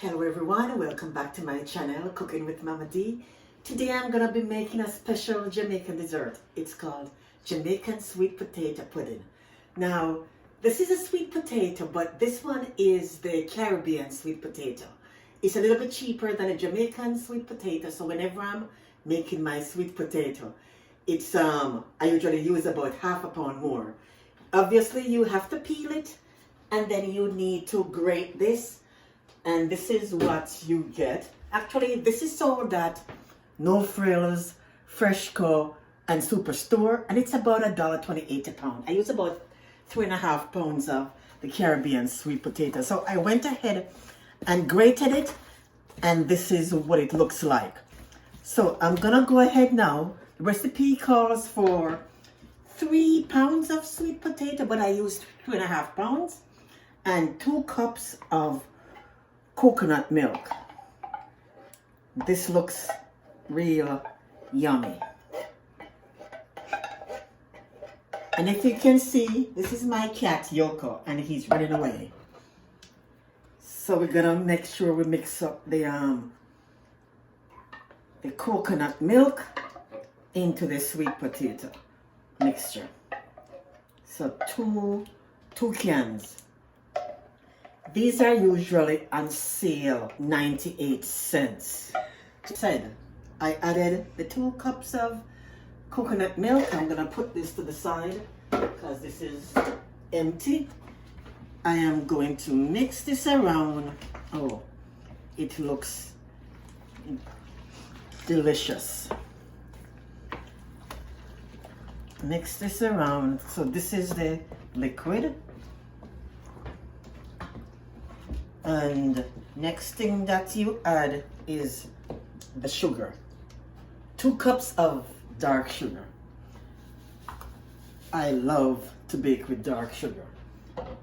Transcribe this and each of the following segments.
Hello everyone, welcome back to my channel, Cooking with Mama D. Today I'm going to be making a special Jamaican dessert. It's called Jamaican sweet potato pudding. Now, this is a sweet potato, but this one is the Caribbean sweet potato. It's a little bit cheaper than a Jamaican sweet potato, so whenever I'm making my sweet potato, it's I usually use about half a pound more. Obviously, you have to peel it, and then you need to grate this. And this is what you get. Actually, this is sold at No Frills, Freshco, and Superstore. And it's about $1.28 a pound. I use about 3.5 pounds of the Caribbean sweet potato. So I went ahead and grated it. And this is what it looks like. So I'm going to go ahead now. The recipe calls for 3 pounds of sweet potato, but I used 3.5 pounds. And 2 cups of coconut milk. This looks real yummy. And if you can see, this is my cat Yoko, and he's running away. So we're gonna make sure we mix up the coconut milk into the sweet potato mixture. So two cans. These are usually on sale 98 cents. I added the 2 cups of coconut milk. I'm gonna put this to the side because this is empty. I am going to mix this around. Oh, it looks delicious. Mix this around. So this is the liquid. And next thing that you add is the sugar. 2 cups of dark sugar. I love to bake with dark sugar.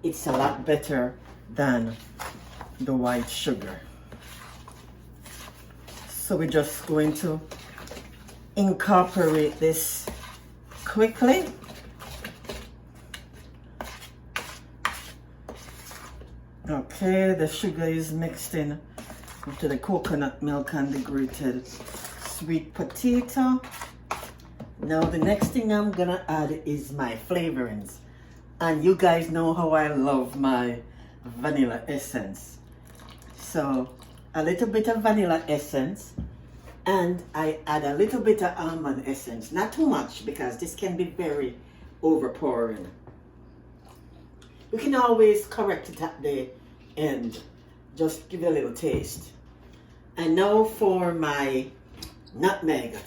It's a lot better than the white sugar. So we're just going to incorporate this quickly. Okay, the sugar is mixed in into the coconut milk and the grated sweet potato. Now the next thing I'm gonna add is my flavorings. And you guys know how I love my vanilla essence. So a little bit of vanilla essence, and I add a little bit of almond essence. Not too much because this can be very overpowering. You can always correct it at the end. Just give it a little taste. And now for my nutmeg.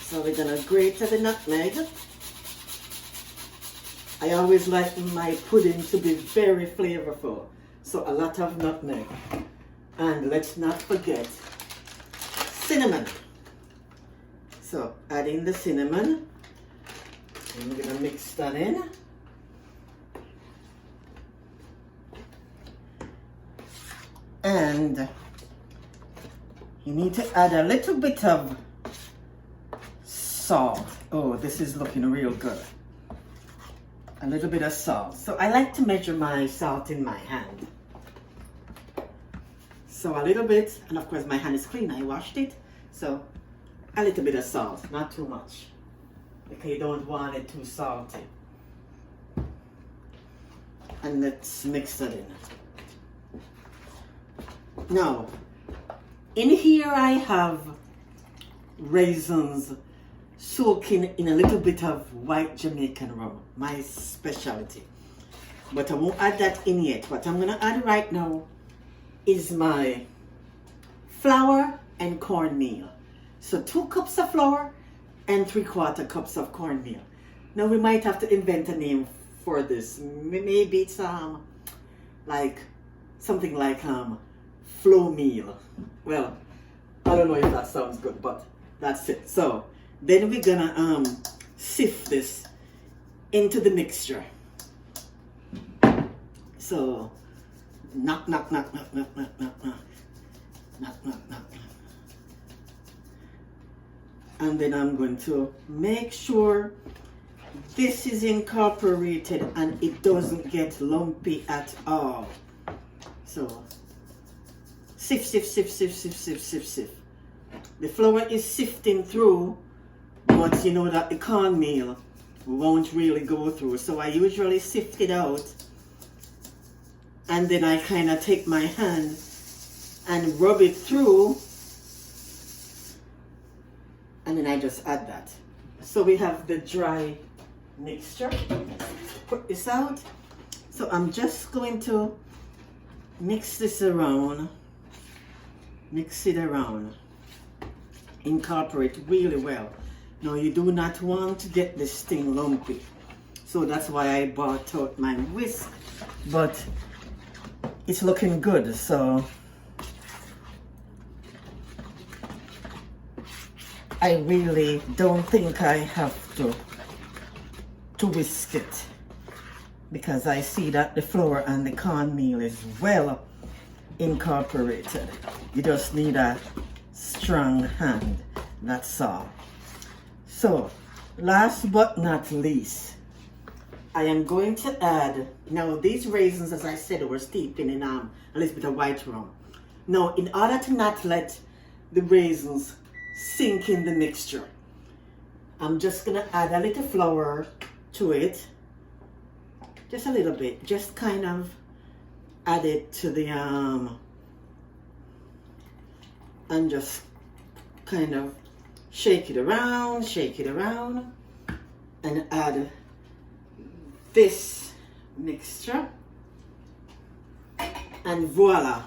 So we're gonna grate the nutmeg. I always like my pudding to be very flavorful. So a lot of nutmeg. And let's not forget cinnamon. So adding the cinnamon. And we're gonna mix that in. And you need to add a little bit of salt. Oh, this is looking real good. A little bit of salt. So I like to measure my salt in my hand. So a little bit, and of course my hand is clean, I washed it. So a little bit of salt, not too much, because you don't want it too salty. And let's mix that in. Now, in here I have raisins soaking in a little bit of white Jamaican rum, my specialty. But I won't add that in yet. What I'm gonna add right now is my flour and cornmeal. So 2 cups of flour and 3/4 cups of cornmeal. Now we might have to invent a name for this. Maybe it's like something like flow meal. Well, I don't know if that sounds good, but that's it. So then we're gonna sift this into the mixture. So knock. And then I'm going to make sure this is incorporated and it doesn't get lumpy at all. So sift, sift, sift, sift, sift, sift, sift, sift. The flour is sifting through, but you know that the cornmeal won't really go through. So I usually sift it out, and then I kind of take my hand and rub it through, and then I just add that. So we have the dry mixture. Put this out. So I'm just going to mix this around, mix it around, incorporate really well. Now you do not want to get this thing lumpy, so that's why I brought out my whisk, but it's looking good. So I really don't think I have to whisk it, because I see that the flour and the cornmeal is well incorporated. You just need a strong hand, that's all. So last but not least, I am going to add, now these raisins, as I said, were steeped in a little bit of white rum. Now, in order to not let the raisins sink in the mixture, I'm just gonna add a little flour to it, just a little bit, just kind of add it to the and just kind of shake it around, and add this mixture, and voila,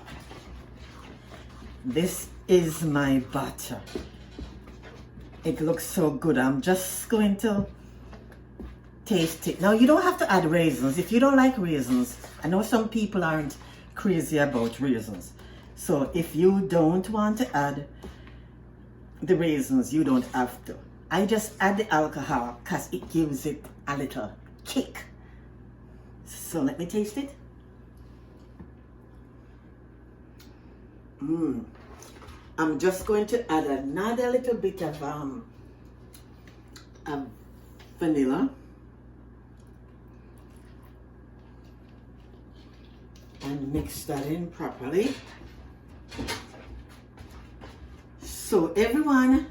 this is my batter. It looks so good. I'm just going to taste it. Now you don't have to add raisins if you don't like raisins. I know some people aren't crazy about raisins, so if you don't want to add the raisins, you don't have to. I just add the alcohol because it gives it a little kick. So let me taste it. I'm just going to add another little bit of vanilla, and mix that in properly. So everyone,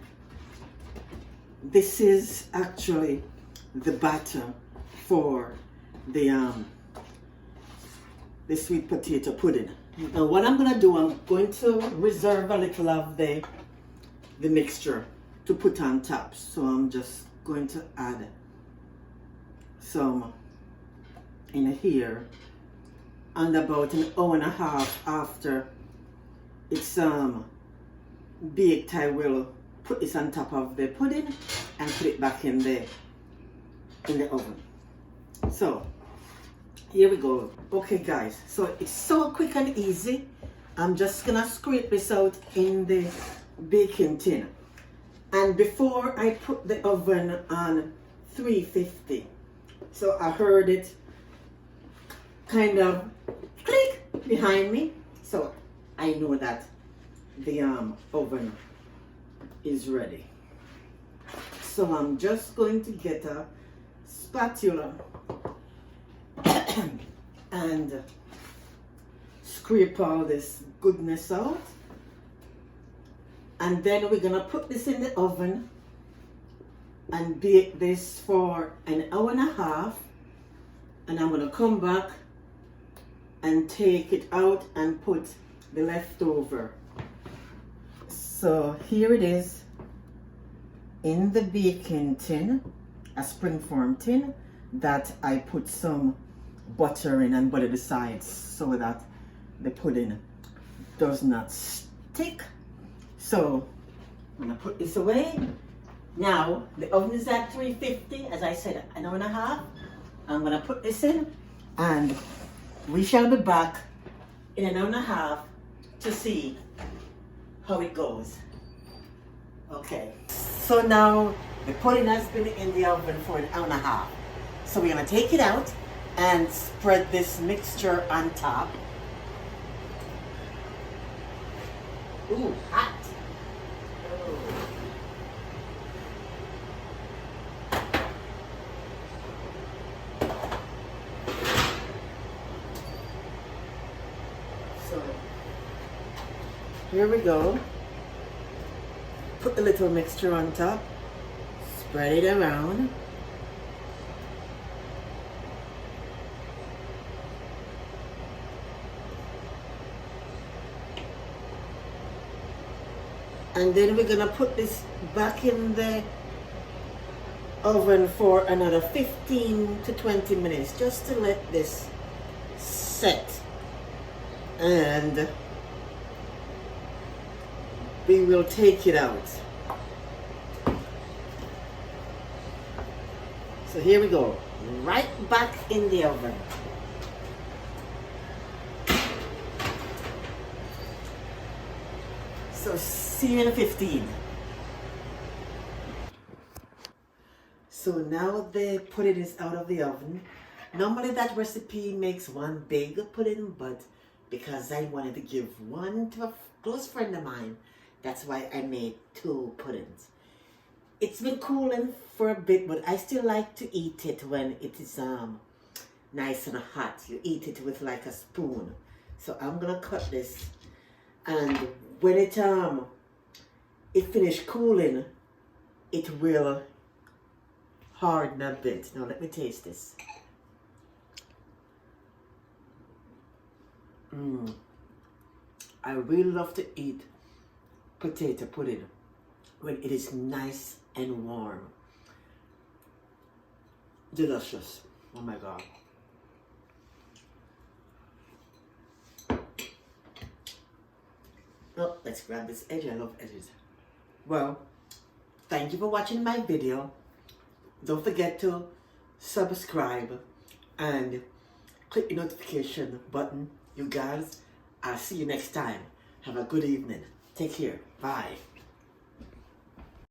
this is actually the batter for the sweet potato pudding. Now what I'm gonna do, I'm going to reserve a little of the mixture to put on top. So I'm just going to add some in here, and about an hour and a half after it's baked, I will put this on top of the pudding and put it back in the oven. So here we go. Okay guys, so it's so quick and easy. I'm just gonna scrape this out in the baking tin, and before I put the oven on 350, so I heard it kind of click behind me, so I know that the oven is ready. So I'm just going to get a spatula and scrape all this goodness out, and then we're gonna put this in the oven and bake this for an hour and a half, and I'm gonna come back and take it out and put the leftover. So here it is in the baking tin, a springform tin that I put some butter in and butter the sides so that the pudding does not stick. So I'm gonna put this away. Now the oven is at 350, as I said, an hour and a half. I'm gonna put this in, and we shall be back in an hour and a half to see how it goes. Okay, so now the pudding has been in the oven for an hour and a half. So we're gonna take it out and spread this mixture on top. Ooh, hot. Here we go. Put the little mixture on top. Spread it around. And then we're gonna put this back in the oven for another 15 to 20 minutes just to let this set. And we will take it out. So here we go, right back in the oven. So see you in 15. So now the pudding is out of the oven. Normally that recipe makes one big pudding, but because I wanted to give one to a close friend of mine, that's why I made 2 puddings. It's been cooling for a bit, but I still like to eat it when it is nice and hot. You eat it with like a spoon. So I'm gonna cut this, and when it finished cooling, it will harden a bit. Now let me taste this. I really love to eat potato pudding when it is nice and warm. Delicious. Oh my God. Oh, let's grab this edge. I love edges. Well, thank you for watching my video. Don't forget to subscribe and click the notification button. You guys, I'll see you next time. Have a good evening. Take care. Bye.